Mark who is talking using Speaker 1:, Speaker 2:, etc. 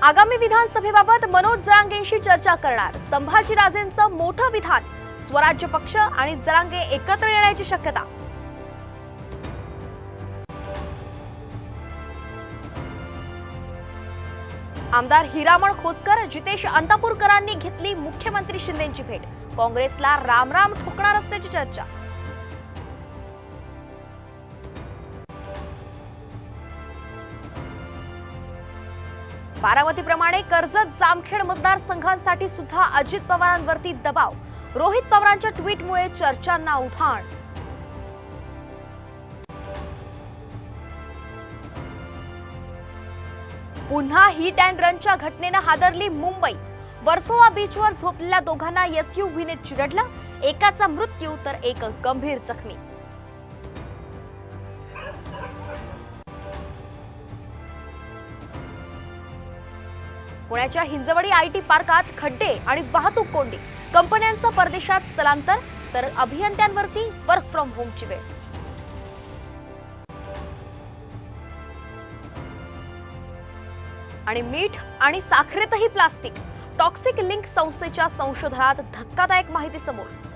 Speaker 1: आगामी विधानसभेबाबत मनोज जरांगेंशी चर्चा करणार संभाजीराजेंचं मोठं विधान। स्वराज्य पक्ष आणि जरांगे एकत्र येण्याची शक्यता। आमदार हिरामण खोसकर जितेश अंतापूरकरांनी घेतली मुख्यमंत्री शिंदेंची भेट। काँग्रेसला रामराम ठोकणार असल्याची चर्चा। बारामतीप्रमाणे कर्जत जामखेड मतदारसंघांसाठी सुद्धा अजित पवारांवरती दबाव। रोहित पवारांच्या ट्विटमुळे चर्चांना उधाण। पुन्हा हिट अँड रनच्या घटनेने हादरली मुंबई। वर्सोवा बीचवर झोपलेल्या दोघांना एसयूव्हीने चिरडलं। एकाचा मृत्यू तर एक गंभीर जखमी। पुण्याच्या हिंजवडी आयटी पार्कात खड्डे आणि वाहतूक कोंडी। कंपन्यांचं परदेशात स्थलांतर तर अभियंत्यांवरती वर्क फ्रॉम होमची वेळ। आणि मीठ आणि साखरेतही प्लास्टिक। टॉक्सिक लिंक संस्थेच्या संशोधनात धक्कादायक माहिती समोर।